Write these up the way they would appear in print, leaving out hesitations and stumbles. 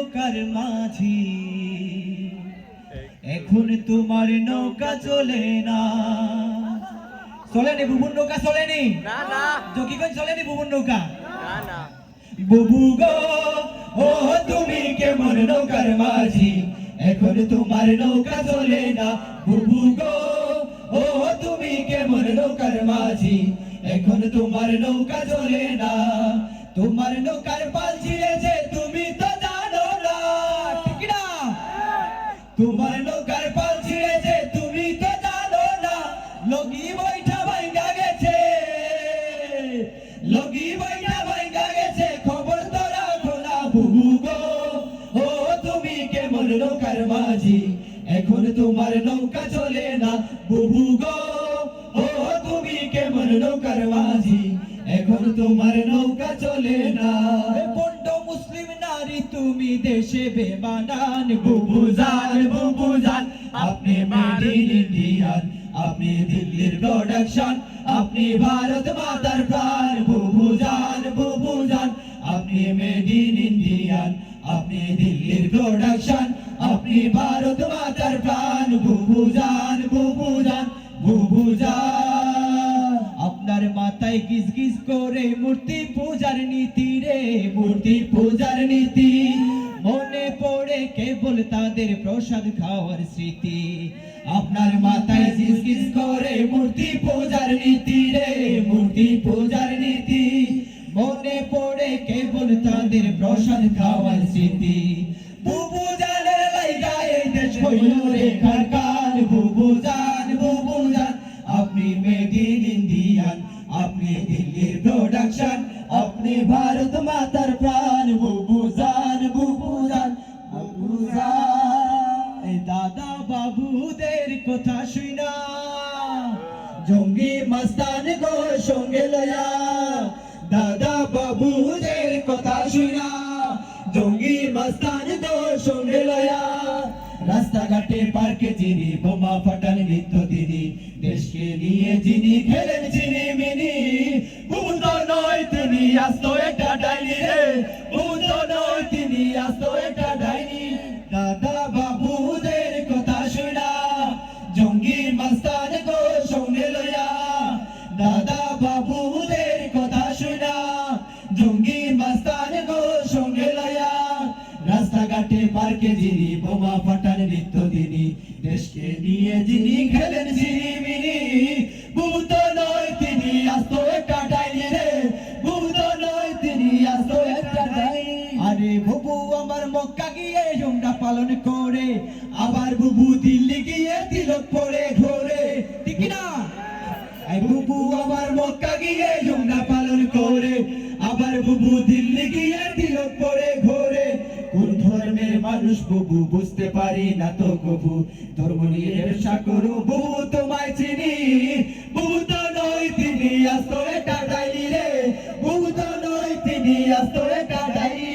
নৌকার মাঝি, এখন তোমার নৌকা চলে না। চলেনি বুবুর নৌকা, চলেনি না না জকিগঞ্জ, চলেনি বুবুর নৌকা। না না বুবু গো ও তুমি কেমন নৌকার মাঝি, এখন তোমার নৌকা চলে না। বুবু গো ও তুমি কেমন নৌকার মাঝি, এখন তোমার নৌকা চলে না। তোমার নৌকার পাল ছিঁড়েছে তুমি তো জানো না, ঠিক না? তোমার নৌকার পাল ছিঁড়েছে তুমি তো জানো না। লগি বৈঠা ভাঙ্গা গেছে, লগি বৈঠা ভাঙ্গা গেছে, খবর তো রাখো না। বুবু গো ও তুমি কেমন নৌকার মাঝি, এখন তোমার নৌকা চলে না। বুবু গো ও তুমি কেমন নৌকার মাঝি, এখন তোমার নৌকা চলে না। পণ্ড মুসলিম নারী তুমি দেশে বেমানান। বুবু জান আপনি মেড ইন ইন্ডিয়ান, আপনি দিল্লির প্রোডাকশন, আপনি ভারত মাতার প্রাণ। বুবু জান আপনি মেড ইন ইন্ডিয়ান, আপনি দিল্লির প্রোডাকশন, আপনি ভারত মাতার প্রাণ। বুবু জান আপনার মাথায় গিজ গিজ করে মূর্তি পূজার নীতি রে, মূর্তি পূজার নীতি। মনে পড়ে কেবল তাদের প্রসাদ খাওয়ার স্মৃতি। আপনার মাথায় গিজ গিজ করে মূর্তি পূজার নীতি রে, মূর্তি পূজার নীতি। মনে পড়ে কেবল তাদের প্রসাদ খাওয়ার স্মৃতি। বুবু জানের লাইগা এই দেশ হইল রেখার কাল। বুবু জান আপনি মেড ইন ইন্ডিয়ান, আপনি দিল্লির প্রোডাকশন, আপনি ভারত মাতার প্রাণ। বুবু জান এই দাদা বাবুদের কথা শুনা, জঙ্গি মাস্তান গো সঙ্গে লয়া। দাদা বাবুদের কথা শুনা, জঙ্গি মাস্তান গো সঙ্গে লয়া। রাস্তাঘাটে পার্কে যিনি বোমা ফাটান নিত্য দিনই, দেশকে নিয়ে যিনি খেলেন চিনি মিনি। বুবু তো নয় তিনি আস্ত একটা ডাইনি রে, বুবু তো নয় তিনি আস্ত একটা ডাইনি। দাদা বাবুদের কথা শুনা, জঙ্গি মাস্তান গো সঙ্গে লয়া। দাদা বাবুদের কথা শুনা, জঙ্গি মাস্তান গো সঙ্গে লয়া। রাস্তাঘাটে পার্কে যিনি বোমা ফাটান নিত্য দিনই, দেশকে নিয়ে যিনি খেলেন ঝিরিমিনি। বুবু তো নয় তিনি আস্ত একটা ডাইনি রে, বুবু তো নয় তিনি আস্ত একটা ডাইনি। আরে বুবু আমার মক্কা গিয়ে উমরা পালন করে, আবার বুবু দিল্লি গিয়ে তিলক পরে ঘোরে, ঠিক না? বুবু আমার মক্কা গিয়ে উমরা পালন করে, আবার বুবু দিল্লি গিয়ে তিলক পরে ঘোরে। কোন ধর্মের মানুষ বুবু বুঝতে পারি না তো কবু, ধর্ম নিয়ে ব্যবসা করো বুবু তোমায় চিনি। বুবু তো নয় তিনি আস্ত একটা ডাইনি রে, বুবু তো নয় তিনি আস্ত একটা ডাইনি।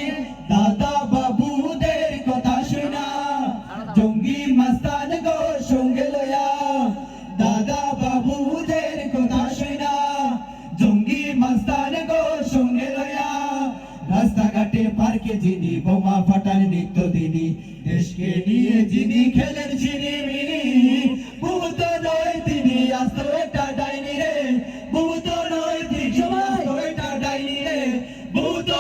দাদা বাবুদের কথা শুনা, জঙ্গি মাস্তান গো সঙ্গে লয়া। দাদা বাবুদের কথা শুনা, জঙ্গি মাস্তান গো সঙ্গে লয়া। রাস্তাঘাটে পার্কে যিনি বোমা ফাটান নিত্য দিনই, দেশকে নিয়ে যিনি খেলেন ঝিরিমিনি। বুবু তো নয় তিনি আস্ত একটা ডাইনি রে, বুবু তো নয় তিনি আস্ত একটা ডাইনি রে, বুবু তো